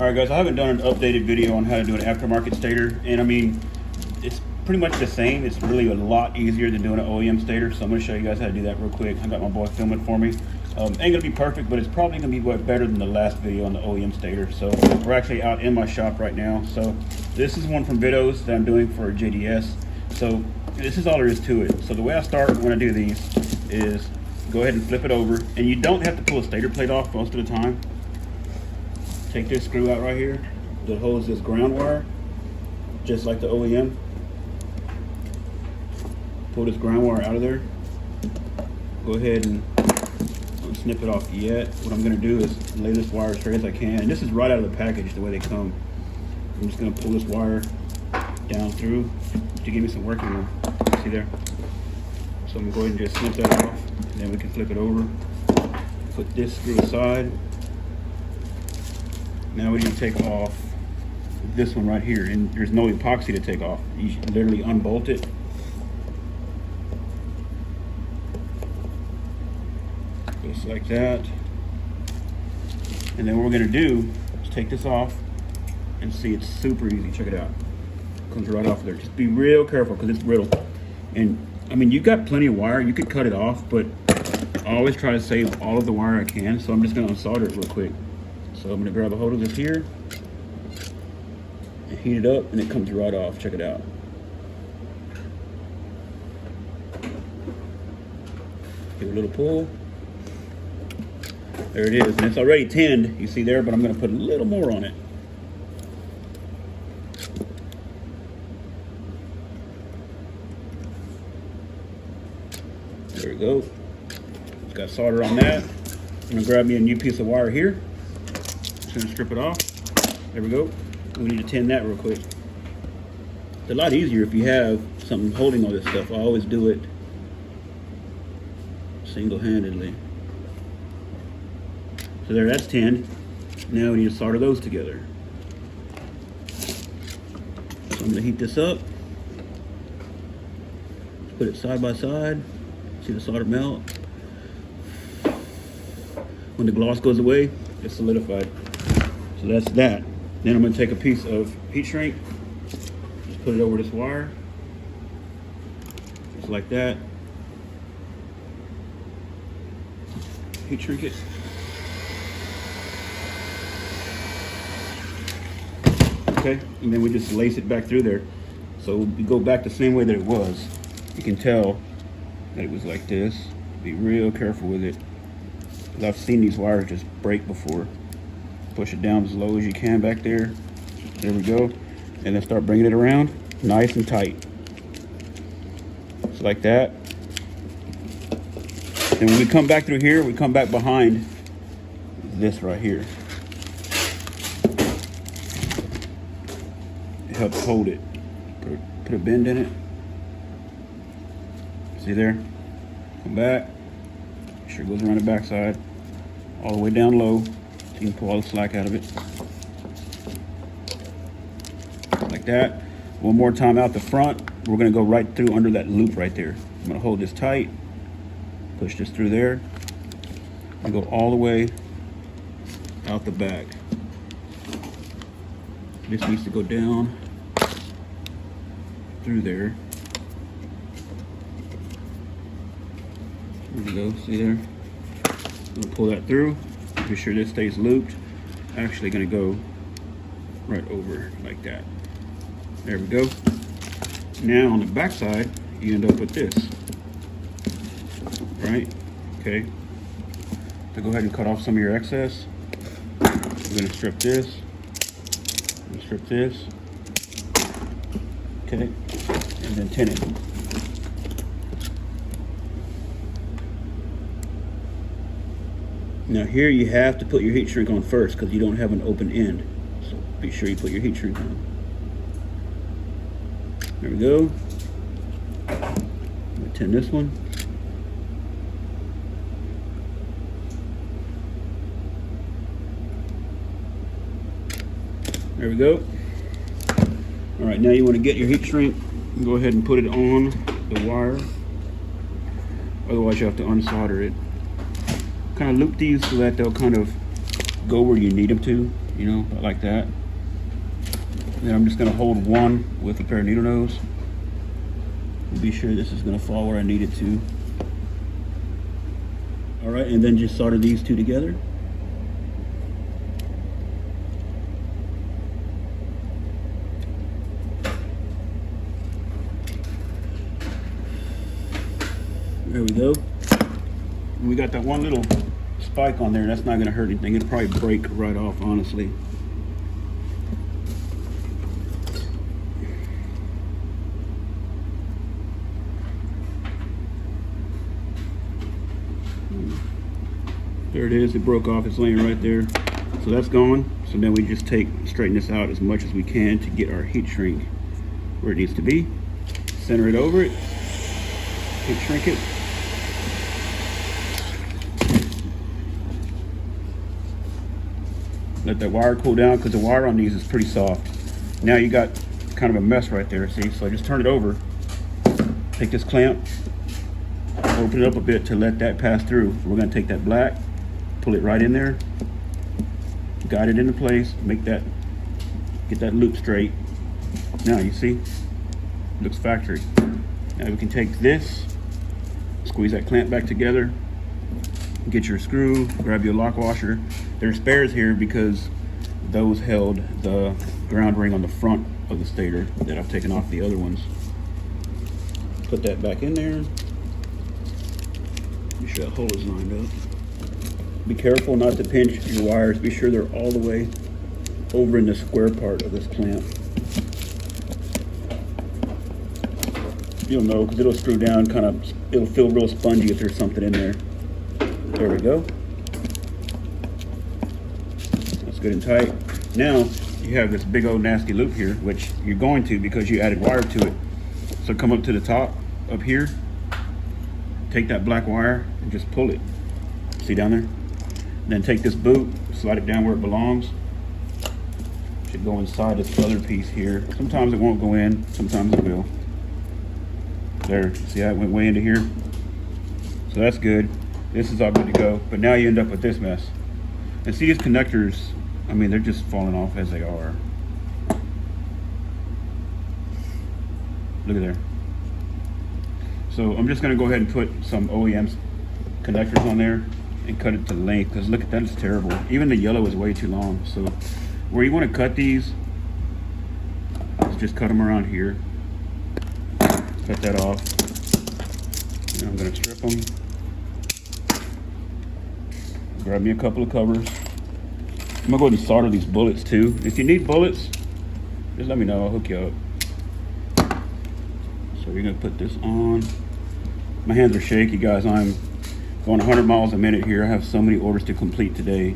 Alright guys, I haven't done an updated video on how to do an aftermarket stator, and I mean, it's pretty much the same. It's really a lot easier than doing an OEM stator, so I'm going to show you guys how to do that real quick. I got my boy filming for me. Ain't going to be perfect, but it's probably going to be better than the last video on the OEM stator. So we're actually out in my shop right now. So this is one from Vitos that I'm doing for JDS. So this is all there is to it. So the way I start when I do these is go ahead and flip it over, and you don't have to pull a stator plate off most of the time. Take this screw out right here that holds this ground wire, just like the OEM. Pull this ground wire out of there. Go ahead and don't snip it off yet. What I'm going to do is lay this wire as straight as I can. And this is right out of the package, the way they come. I'm just going to pull this wire down through to give me some working room. See there? So I'm going to go ahead and just snip that off. And then we can flip it over. Put this screw aside. Now we need to take off this one right here, and there's no epoxy to take off. You literally unbolt it. Just like that. And then what we're gonna do is take this off, and see, it's super easy. Check it out. Comes right off there. Just be real careful because it's brittle. And I mean, you've got plenty of wire. You could cut it off, but I always try to save all of the wire I can. So I'm just gonna unsolder it real quick. So I'm gonna grab a hold of this here and heat it up, and it comes right off. Check it out. Give it a little pull. There it is, and it's already tinned, you see there, but I'm gonna put a little more on it. There we go. It's got solder on that. I'm gonna grab me a new piece of wire here. Just gonna strip it off. There we go. We need to tin that real quick. It's a lot easier if you have something holding all this stuff. I always do it single-handedly. So there, that's tinned. Now we need to solder those together. So I'm gonna heat this up. Put it side by side. See the solder melt. When the gloss goes away, it's solidified. So that's that. Then I'm going to take a piece of heat shrink, just put it over this wire, just like that. Heat shrink it. Okay, and then we just lace it back through there. So we go back the same way that it was. You can tell that it was like this. Be real careful with it, because I've seen these wires just break before. Push it down as low as you can back there. There we go. And then start bringing it around nice and tight. Just like that. And when we come back through here, we come back behind this right here. It helps hold it. Put a bend in it. See there? Come back. Make sure it goes around the backside. All the way down low. You can pull all the slack out of it. Like that. One more time out the front. We're gonna go right through under that loop right there. I'm gonna hold this tight, push this through there, and go all the way out the back. This needs to go down through there. There we go, see there? I'm gonna pull that through. Be sure this stays looped. Actually gonna go right over like that. There we go. Now on the back side, you end up with this. Right? Okay. So go ahead and cut off some of your excess. We're gonna strip this. And strip this. Okay. And then tin it. Now here you have to put your heat shrink on first because you don't have an open end. So be sure you put your heat shrink on. There we go. I'm gonna tin this one. There we go. All right, now you want to get your heat shrink and go ahead and put it on the wire. Otherwise you have to unsolder it. Kind of loop these so that they'll kind of go where you need them to. you know, like that. Then I'm just gonna hold one with a pair of needle nose. Be sure this is gonna fall where I need it to. All right, and then just solder these two together. There we go. And we got that one little spike on there. That's not gonna hurt anything. It'll probably break right off, honestly. There it is, it broke off, it's laying right there. So that's gone. So then we just straighten this out as much as we can to get our heat shrink where it needs to be. Center it over it, heat shrink it. Let that wire cool down because the wire on these is pretty soft. Now you got kind of a mess right there, see? So I just turn it over, take this clamp, open it up a bit to let that pass through. We're gonna take that black, pull it right in there, guide it into place, get that loop straight. Now you see, looks factory. Now we can take this, squeeze that clamp back together, get your screw, grab your lock washer. There's spares here because those held the ground ring on the front of the stator that I've taken off the other ones. Put that back in there. Make sure that hole is lined up. Be careful not to pinch your wires. Be sure they're all the way over in the square part of this clamp. You'll know because it'll screw down it'll feel real spongy if there's something in there. There we go. That's good and tight. Now you have this big old nasty loop here, which you're going to because you added wire to it. So come up to the top up here, take that black wire and just pull it. See down there? Then take this boot, slide it down where it belongs. Should go inside this other piece here. Sometimes it won't go in, sometimes it will. There, see how it went way into here? So that's good. This is all good to go, but now you end up with this mess. And see these connectors, I mean, they're just falling off as they are. Look at there. So I'm just gonna go ahead and put some OEM connectors on there and cut it to length, because look at that, it's terrible. Even the yellow is way too long. So where you wanna cut these, is just cut them around here. Cut that off. And I'm gonna strip them. Grab me a couple of covers. I'm gonna go ahead and solder these bullets too. If you need bullets, just let me know, I'll hook you up. So we're gonna put this on. My hands are shaky, guys. I'm going 100 miles a minute here. I have so many orders to complete today.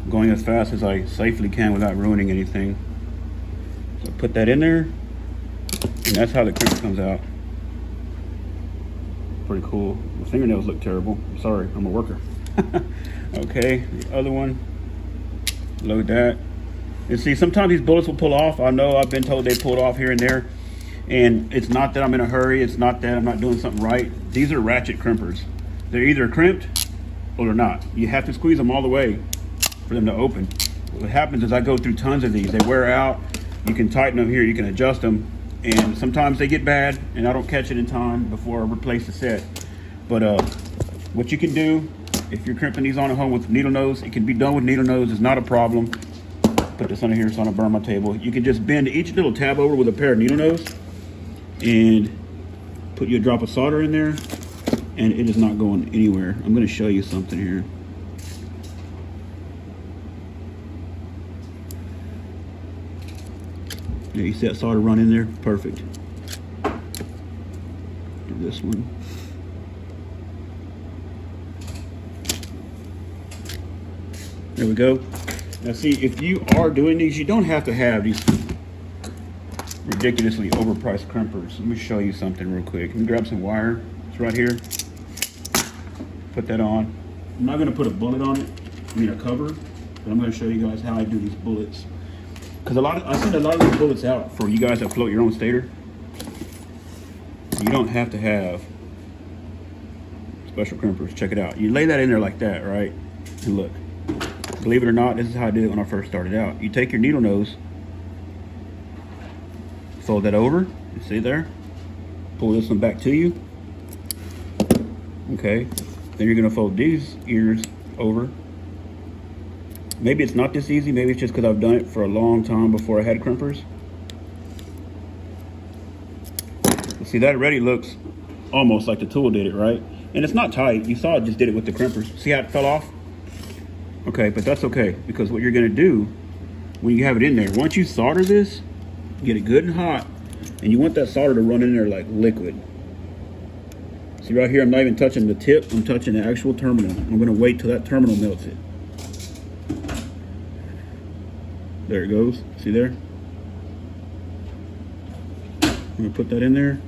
I'm going as fast as I safely can without ruining anything. So put that in there, and that's how the crimp comes out. Pretty cool. My fingernails look terrible. I'm sorry, I'm a worker. Okay, the other one, load that. And see, sometimes these bullets will pull off. I know I've been told they pulled off here and there, and it's not that I'm in a hurry, it's not that I'm not doing something right. These are ratchet crimpers. They're either crimped or they're not. You have to squeeze them all the way for them to open. What happens is I go through tons of these. They wear out. You can tighten them here, you can adjust them, and sometimes they get bad and I don't catch it in time before I replace the set. But what you can do, if you're crimping these on at home with needle nose, it can be done with needle nose. It's not a problem. Put this under here so I don't burn my table. You can just bend each little tab over with a pair of needle nose and put you a drop of solder in there, and it is not going anywhere. I'm going to show you something here. Yeah, you see that solder run in there? Perfect. Do this one. There we go. Now see, if you are doing these, you don't have to have these ridiculously overpriced crimpers. Let me show you something real quick. Let me grab some wire. It's right here. Put that on. I'm not gonna put a bullet on it, a cover, but I'm gonna show you guys how I do these bullets. Because I send a lot of these bullets out for you guys that float your own stator. You don't have to have special crimpers. Check it out. You lay that in there like that, right? And look. Believe it or not, this is how I did it when I first started out. You take your needle nose, fold that over, you see there? Pull this one back to you. Okay, then you're gonna fold these ears over. Maybe it's not this easy, maybe it's just because I've done it for a long time before I had crimpers. See, that already looks almost like the tool did it, right? And it's not tight. You saw it just did it with the crimpers. See how it fell off? Okay, but that's okay, because what you're gonna do when you have it in there, once you solder this, get it good and hot, and you want that solder to run in there like liquid. See right here, I'm not even touching the tip, I'm touching the actual terminal. I'm gonna wait till that terminal melts it. There it goes, see there? I'm gonna put that in there.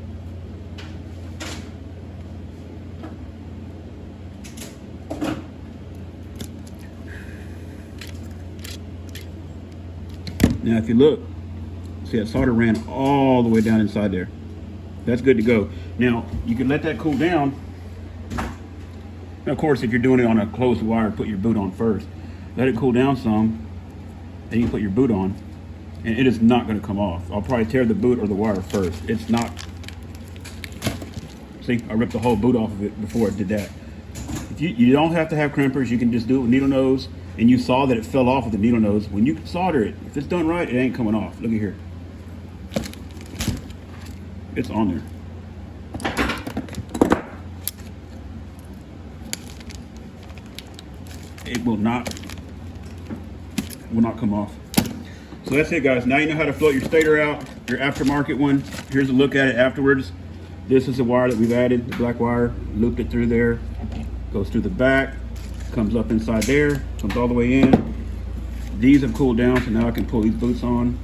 Now if you look, see that solder ran all the way down inside there. That's good to go. Now you can let that cool down. Now, of course, if you're doing it on a closed wire, put your boot on first. Let it cool down some, then you put your boot on, and it is not going to come off. I'll probably tear the boot or the wire first. It's not. See, I ripped the whole boot off of it before it did that. If you don't have to have crimpers, you can just do it with needle nose. And you saw that it fell off with the needle nose. When you solder it, if it's done right, it ain't coming off. Look at here. It's on there. It will not come off. So that's it, guys. Now you know how to float your stator out, your aftermarket one. Here's a look at it afterwards. This is the wire that we've added, the black wire. Looped it through there. Goes through the back. Comes up inside there, comes all the way in. These have cooled down, so now I can pull these boots on.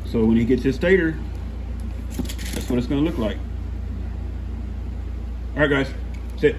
So when he gets his stator, that's what it's gonna look like. All right, guys, that's it.